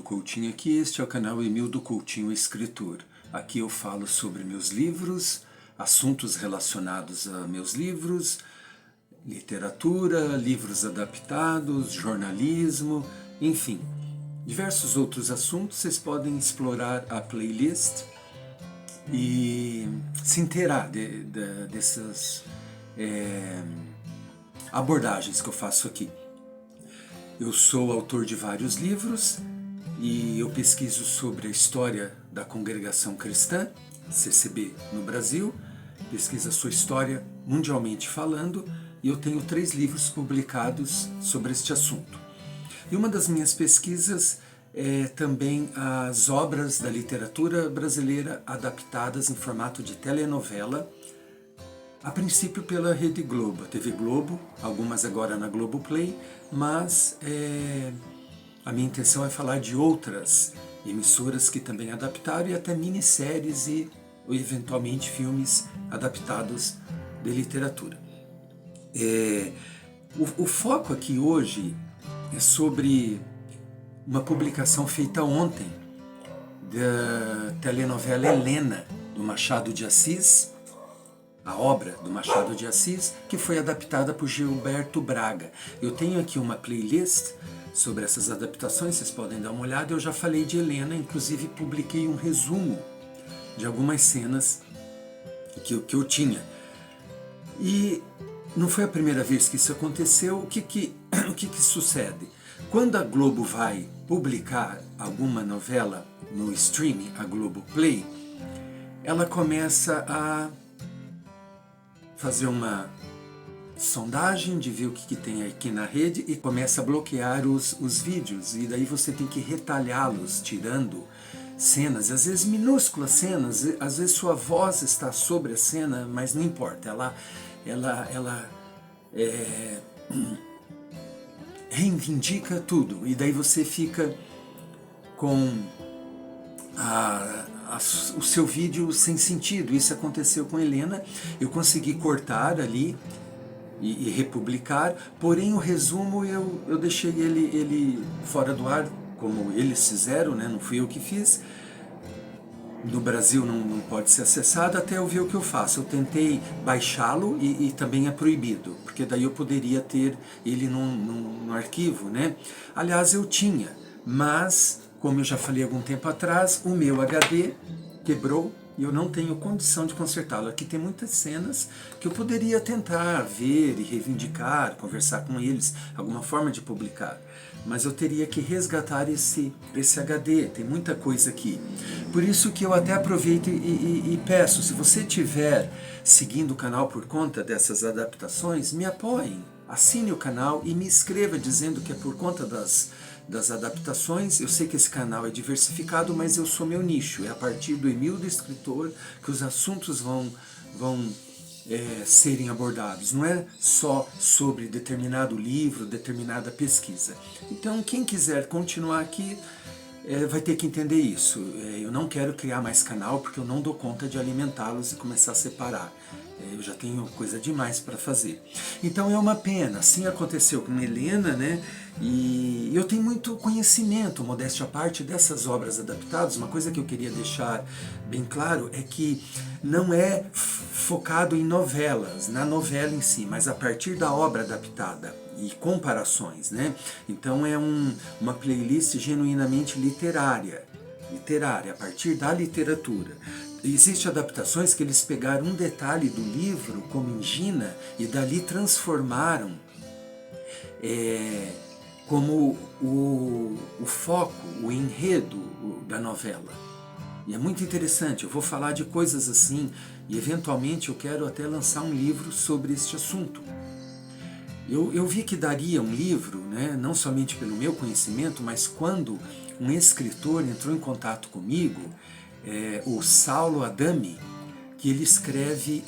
Coutinho aqui, este é o canal Emildo Coutinho Escritor. Aqui eu falo sobre meus livros, assuntos relacionados a meus livros, literatura, livros adaptados, jornalismo, enfim, diversos outros assuntos. Vocês podem explorar a playlist e se inteirar dessas abordagens que eu faço aqui. Eu sou autor de vários livros e eu pesquiso sobre a história da congregação cristã, CCB, no Brasil, pesquiso a sua história mundialmente falando, e eu tenho 3 livros publicados sobre este assunto. E uma das minhas pesquisas é também as obras da literatura brasileira adaptadas em formato de telenovela, a princípio pela Rede Globo, a TV Globo, algumas agora na Globoplay, mas a minha intenção é falar de outras emissoras que também adaptaram e até minisséries e eventualmente filmes adaptados de literatura. O foco aqui hoje é sobre uma publicação feita ontem da telenovela Helena, do Machado de Assis, a obra do Machado de Assis, que foi adaptada por Gilberto Braga. Eu tenho aqui uma playlist sobre essas adaptações, vocês podem dar uma olhada. Eu já falei de Helena, inclusive publiquei um resumo de algumas cenas que eu tinha. E não foi a primeira vez que isso aconteceu. O que sucede? Quando a Globo vai publicar alguma novela no streaming, a Globoplay, ela começa a fazer uma sondagem de ver o que tem aqui na rede e começa a bloquear os vídeos, e daí você tem que retalhá-los, tirando cenas, às vezes minúsculas cenas, às vezes sua voz está sobre a cena, mas não importa, ela reivindica tudo, e daí você fica com o seu vídeo sem sentido. Isso aconteceu com Helena. Eu consegui cortar ali e republicar, porém o resumo eu deixei ele fora do ar, como eles fizeram, né? Não fui eu que fiz. No Brasil não pode ser acessado até eu ver o que eu faço. Eu tentei baixá-lo e também é proibido, porque daí eu poderia ter ele no arquivo, né? Aliás, eu tinha, mas como eu já falei algum tempo atrás, o meu HD quebrou e eu não tenho condição de consertá-lo. Aqui tem muitas cenas que eu poderia tentar ver e reivindicar, conversar com eles, alguma forma de publicar. Mas eu teria que resgatar esse HD, tem muita coisa aqui. Por isso que eu até aproveito e peço, se você estiver seguindo o canal por conta dessas adaptações, me apoiem, assine o canal e me escreva dizendo que é por conta das adaptações. Eu sei que esse canal é diversificado, mas eu sou meu nicho. É a partir do Emildo Escritor que os assuntos vão serem abordados. Não é só sobre determinado livro, determinada pesquisa. Então, quem quiser continuar aqui vai ter que entender isso. Eu não quero criar mais canal porque eu não dou conta de alimentá-los e começar a separar. Eu já tenho coisa demais para fazer. Então é uma pena. Assim aconteceu com Helena, né? E eu tenho muito conhecimento, modéstia à parte, dessas obras adaptadas. Uma coisa que eu queria deixar bem claro é que não é focado em novelas, na novela em si, mas a partir da obra adaptada e comparações, né? Então é uma playlist genuinamente literária, a partir da literatura. Existem adaptações que eles pegaram um detalhe do livro como engina e dali transformaram como o foco, o enredo da novela. E é muito interessante. Eu vou falar de coisas assim e eventualmente eu quero até lançar um livro sobre este assunto. Eu vi que daria um livro, né, não somente pelo meu conhecimento, mas quando um escritor entrou em contato comigo, o Saulo Adami, que ele escreve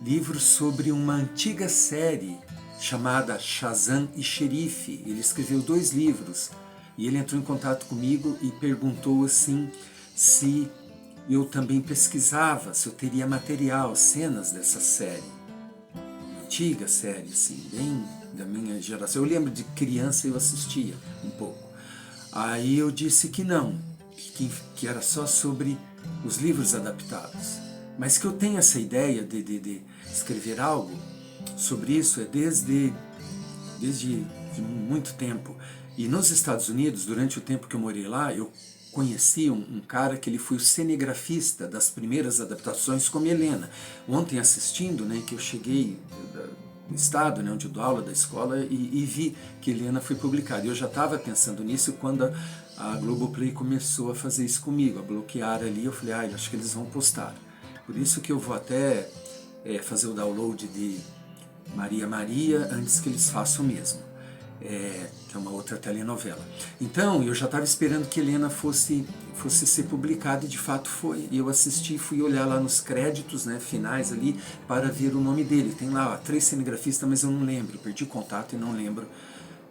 livros sobre uma antiga série chamada Shazam e Xerife. Ele escreveu 2 livros e ele entrou em contato comigo e perguntou assim se eu também pesquisava, se eu teria material, cenas dessa série. Antiga série, assim, bem da minha geração. Eu lembro de criança eu assistia um pouco. Aí eu disse que não, que era só sobre os livros adaptados. Mas que eu tenho essa ideia de escrever algo sobre isso desde muito tempo. E nos Estados Unidos, durante o tempo que eu morei lá, eu conheci um cara que ele foi o cinegrafista das primeiras adaptações como Helena. Ontem assistindo, né, que eu cheguei no estado, né, onde eu dou aula da escola, e vi que Helena foi publicada. Eu já estava pensando nisso quando a Globoplay começou a fazer isso comigo, a bloquear ali. Eu falei, acho que eles vão postar. Por isso que eu vou até fazer o download de Maria Maria antes que eles façam mesmo. Que é uma outra telenovela. Então, eu já estava esperando que Helena fosse ser publicada, e de fato foi. E eu assisti, fui olhar lá nos créditos, né, finais ali, para ver o nome dele. Tem lá 3 cinegrafistas, mas eu não lembro, perdi contato e não lembro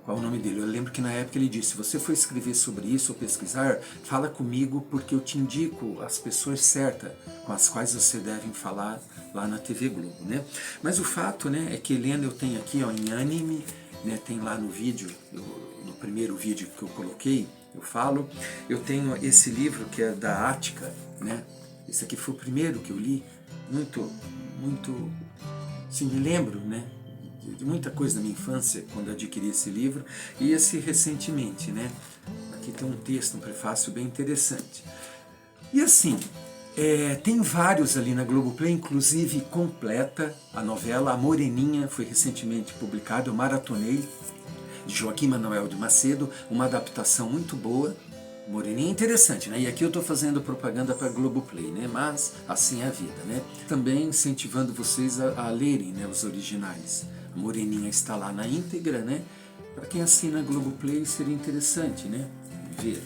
qual é o nome dele. Eu lembro que na época ele disse, se você for escrever sobre isso ou pesquisar, fala comigo, porque eu te indico as pessoas certas com as quais você deve falar lá na TV Globo, né? Mas o fato, né, é que Helena eu tenho aqui, ó, em anime, né, tem lá no vídeo, no primeiro vídeo que eu coloquei, eu falo. Eu tenho esse livro que é da Ática, né? Esse aqui foi o primeiro que eu li, muito, assim, me lembro, né, de muita coisa da minha infância quando adquiri esse livro, e esse recentemente, né? Aqui tem um texto, um prefácio bem interessante. E assim, tem vários ali na Globoplay, inclusive completa a novela. A Moreninha foi recentemente publicada, eu maratonei, de Joaquim Manuel de Macedo, uma adaptação muito boa. Moreninha é interessante, né? E aqui eu estou fazendo propaganda para a Globoplay, né? Mas assim é a vida, né? Também incentivando vocês a lerem, né, os originais. A Moreninha está lá na íntegra, né? Para quem assina a Globoplay seria interessante, né, ver.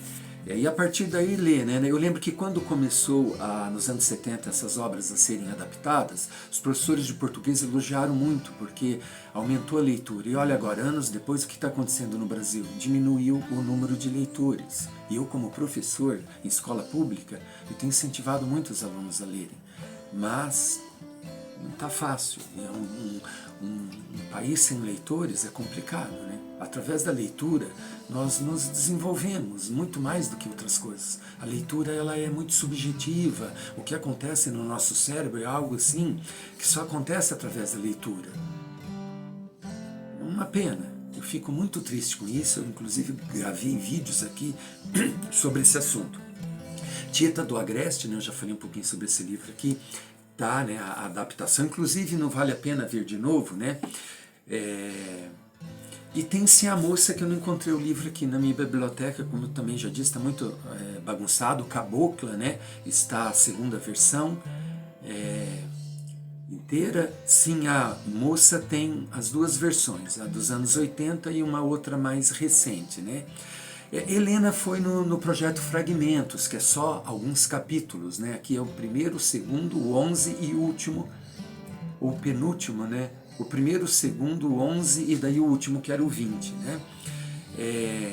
E a partir daí ler, né? Eu lembro que quando começou nos anos 70 essas obras a serem adaptadas, os professores de português elogiaram muito, porque aumentou a leitura. E olha agora, anos depois, o que está acontecendo no Brasil? Diminuiu o número de leitores. E eu, como professor em escola pública, eu tenho incentivado muitos alunos a lerem. Mas não está fácil. Um país sem leitores é complicado, né? Através da leitura, nós nos desenvolvemos muito mais do que outras coisas. A leitura, ela é muito subjetiva. O que acontece no nosso cérebro é algo assim que só acontece através da leitura. É uma pena. Eu fico muito triste com isso. Eu, inclusive, gravei vídeos aqui sobre esse assunto. Tieta do Agreste, né? Eu já falei um pouquinho sobre esse livro aqui. Tá, né? A adaptação. Inclusive, não vale a pena ver de novo, né? E tem sim a moça, que eu não encontrei o livro aqui na minha biblioteca, como eu também já disse, está muito bagunçado. Cabocla, né? Está a segunda versão inteira. Sim, a moça tem as duas versões, a dos anos 80 e uma outra mais recente, né? Helena foi no projeto Fragmentos, que é só alguns capítulos, né? Aqui é o primeiro, o segundo, o 11 e o último, o penúltimo, né? O primeiro, o segundo, o 11 e daí o último, que era o 20, né?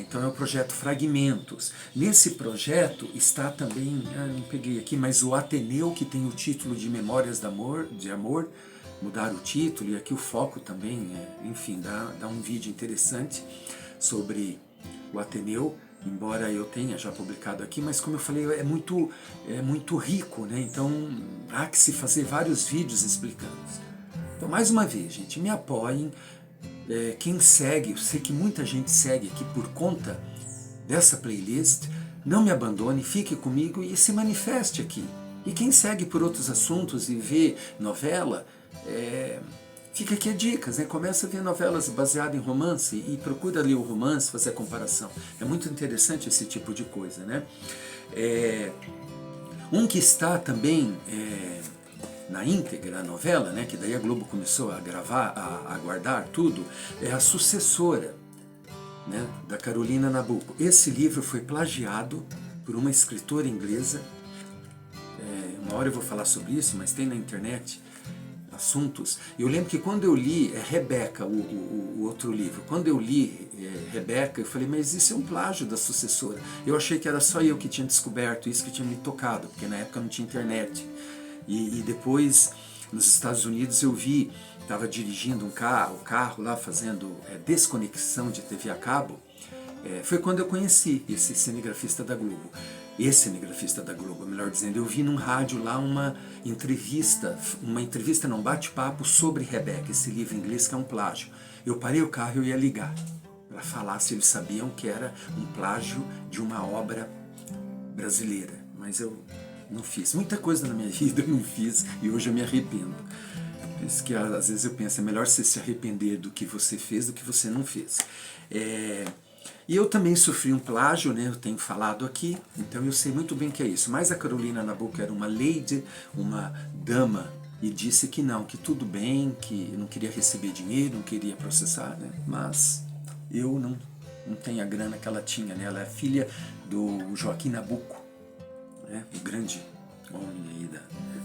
Então é o projeto Fragmentos. Nesse projeto está também, não peguei aqui, mas o Ateneu, que tem o título de Memórias de Amor, mudaram o título, e aqui o foco também, enfim, dá um vídeo interessante sobre o Ateneu, embora eu tenha já publicado aqui, mas como eu falei, é muito rico, né? Então há que se fazer vários vídeos explicando. Então, mais uma vez, gente, me apoiem. Quem segue, eu sei que muita gente segue aqui por conta dessa playlist, não me abandone, fique comigo e se manifeste aqui. E quem segue por outros assuntos e vê novela, fica aqui a dicas, né? Começa a ver novelas baseadas em romance e procura ler o romance, fazer a comparação. É muito interessante esse tipo de coisa, né? Um que está também na íntegra a novela, né, que daí a Globo começou a gravar, a guardar tudo, é A Sucessora, né, da Carolina Nabuco. Esse livro foi plagiado por uma escritora inglesa. Uma hora eu vou falar sobre isso, mas tem na internet assuntos. Eu lembro que quando eu li Rebeca, o outro livro, quando eu li Rebeca, eu falei, mas isso é um plágio da Sucessora. Eu achei que era só eu que tinha descoberto isso, que tinha me tocado, porque na época não tinha internet. E depois, nos Estados Unidos, eu vi, estava dirigindo o carro lá, fazendo desconexão de TV a cabo, Foi quando eu conheci esse cinegrafista da Globo. Esse cinegrafista da Globo, melhor dizendo, eu vi num rádio lá uma entrevista não, bate-papo sobre Rebecca, esse livro em inglês que é um plágio. Eu parei o carro e eu ia ligar para falar se eles sabiam que era um plágio de uma obra brasileira, mas eu não fiz. Muita coisa na minha vida eu não fiz e hoje eu me arrependo. Por isso que às vezes eu penso, é melhor você se arrepender do que você fez do que você não fez. E eu também sofri um plágio, né? Eu tenho falado aqui, então eu sei muito bem que é isso. Mas a Carolina Nabuco era uma lady, uma dama, e disse que não, que tudo bem, que não queria receber dinheiro, não queria processar, né? Mas eu não tenho a grana que ela tinha, né? Ela é filha do Joaquim Nabuco, né? O grande homem aí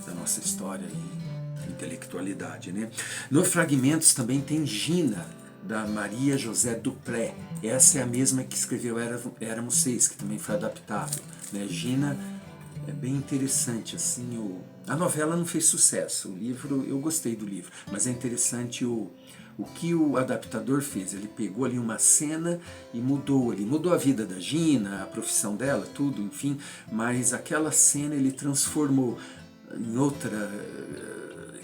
da nossa história e intelectualidade, né? No Fragmentos também tem Gina, da Maria José Dupré. Essa é a mesma que escreveu Éramos Seis, que também foi adaptado, né? Gina é bem interessante, assim, a novela não fez sucesso, o livro, eu gostei do livro, mas é interessante o que o adaptador fez. Ele pegou ali uma cena e mudou a vida da Gina, a profissão dela, tudo, enfim, mas aquela cena ele transformou em outra,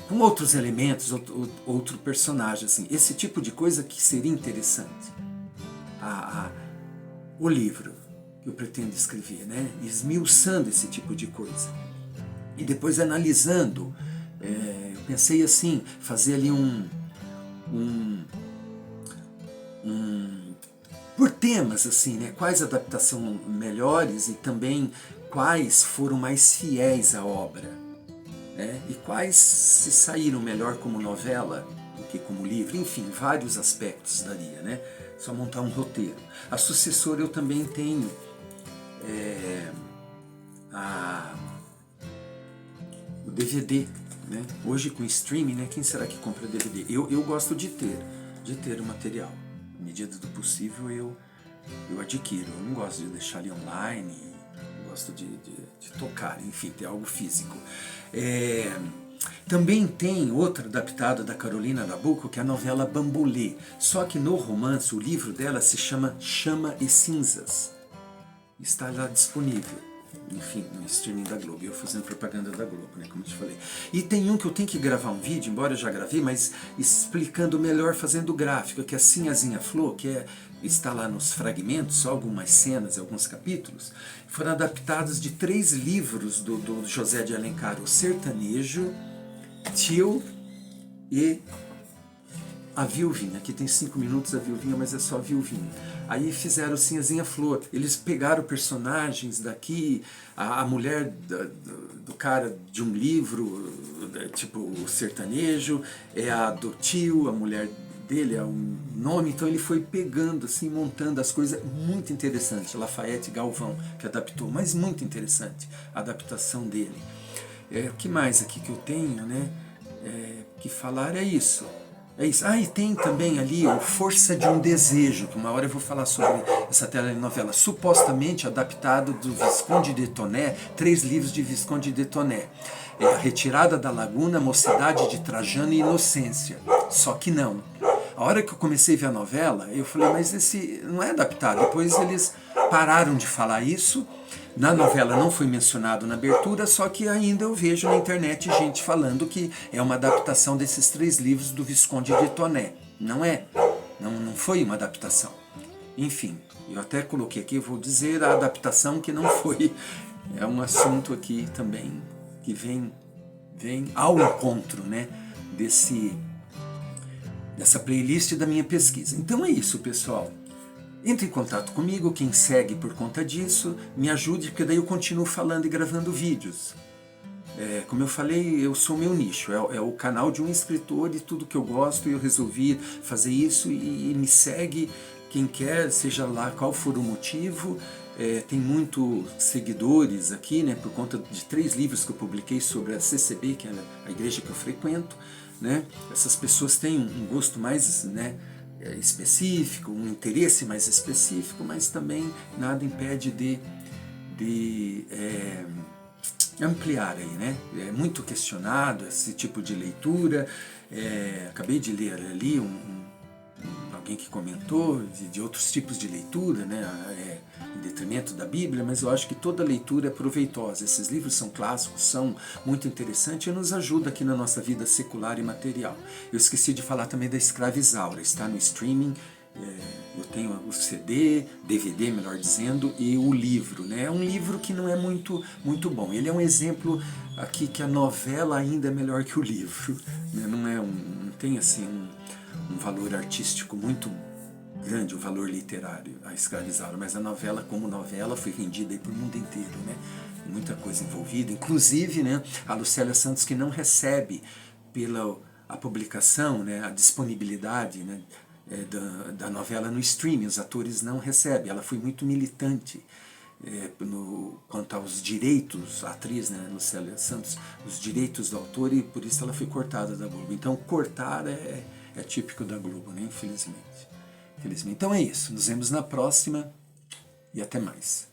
com outros elementos, outro personagem, assim, esse tipo de coisa que seria interessante. O livro que eu pretendo escrever, né? Esmiuçando esse tipo de coisa. E depois analisando, eu pensei assim, fazer ali por temas, assim, né? Quais adaptações melhores e também quais foram mais fiéis à obra, né? E quais se saíram melhor como novela do que como livro, enfim, vários aspectos daria, né? Só montar um roteiro. A sucessora eu também tenho o DVD, né? Hoje com streaming, né? Quem será que compra DVD? Eu gosto de ter o material. À medida do possível eu adquiro. Eu não gosto de deixar ali online, eu gosto de tocar, enfim, ter algo físico. Também tem outra adaptada da Carolina Nabuco, que é a novela Bambolê. Só que no romance, o livro dela se chama Chama e Cinzas. Está lá disponível, enfim, no streaming da Globo. Eu fazendo propaganda da Globo, né, como eu te falei. E tem um que eu tenho que gravar um vídeo, embora eu já gravei, mas explicando melhor, fazendo gráfico, que é a Sinhazinha Flor, que está lá nos fragmentos, só algumas cenas e alguns capítulos, foram adaptados de 3 livros do José de Alencar, O Sertanejo, Tio e A Viuvinha. Aqui tem 5 minutos a Viuvinha, mas é só a Viuvinha. Aí fizeram Sinhazinha Flor. Eles pegaram personagens daqui, a mulher do cara de um livro, tipo o Sertanejo, é a do tio, a mulher dele é um nome, então ele foi pegando, assim, montando as coisas, muito interessante. Lafayette Galvão, que adaptou, mas muito interessante a adaptação dele. O que mais aqui que eu tenho, né, que falar é isso. É isso. E tem também ali o Força de um Desejo, que uma hora eu vou falar sobre essa telenovela, supostamente adaptado do Visconde de Toné, 3 livros de Visconde de Toné. A Retirada da Laguna, Mocidade de Trajano e Inocência. Só que não. A hora que eu comecei a ver a novela, eu falei, mas esse não é adaptado. Depois eles pararam de falar isso. Na novela não foi mencionado na abertura, só que ainda eu vejo na internet gente falando que é uma adaptação desses 3 livros do Visconde de Toné. Não é. Não foi uma adaptação. Enfim, eu até coloquei aqui, eu vou dizer a adaptação que não foi. É um assunto aqui também que vem ao encontro, né, dessa playlist da minha pesquisa. Então é isso, pessoal. Entre em contato comigo, quem segue por conta disso, me ajude, porque daí eu continuo falando e gravando vídeos. Como eu falei, eu sou meu nicho, é o canal de um escritor e tudo que eu gosto, e eu resolvi fazer isso e me segue quem quer, seja lá qual for o motivo. Tem muitos seguidores aqui, né, por conta de 3 livros que eu publiquei sobre a CCB, que é a igreja que eu frequento, né? Essas pessoas têm um gosto mais, né, específico, um interesse mais específico, mas também nada impede de ampliar aí, né? É muito questionado esse tipo de leitura. Acabei de ler ali alguém que comentou de outros tipos de leitura, né, em detrimento da Bíblia, mas eu acho que toda leitura é proveitosa. Esses livros são clássicos, são muito interessantes e nos ajudam aqui na nossa vida secular e material. Eu esqueci de falar também da Escrava Isaura, está no streaming. Eu tenho o CD, DVD, melhor dizendo, e o livro, né? É um livro que não é muito bom. Ele é um exemplo aqui que a novela ainda é melhor que o livro, né? Não tem assim um valor artístico muito grande, um valor literário, a Escrava Isaura, mas a novela, como novela, foi vendida aí para o mundo inteiro, né? Muita coisa envolvida, inclusive, né, a Lucélia Santos, que não recebe pela a publicação, né, a disponibilidade, né, da novela no streaming, os atores não recebem. Ela foi muito militante quanto aos direitos, a atriz, né, Lucélia Santos, os direitos do autor, e por isso ela foi cortada da Globo. Então cortar é típico da Globo, né, infelizmente. Então é isso, nos vemos na próxima e até mais.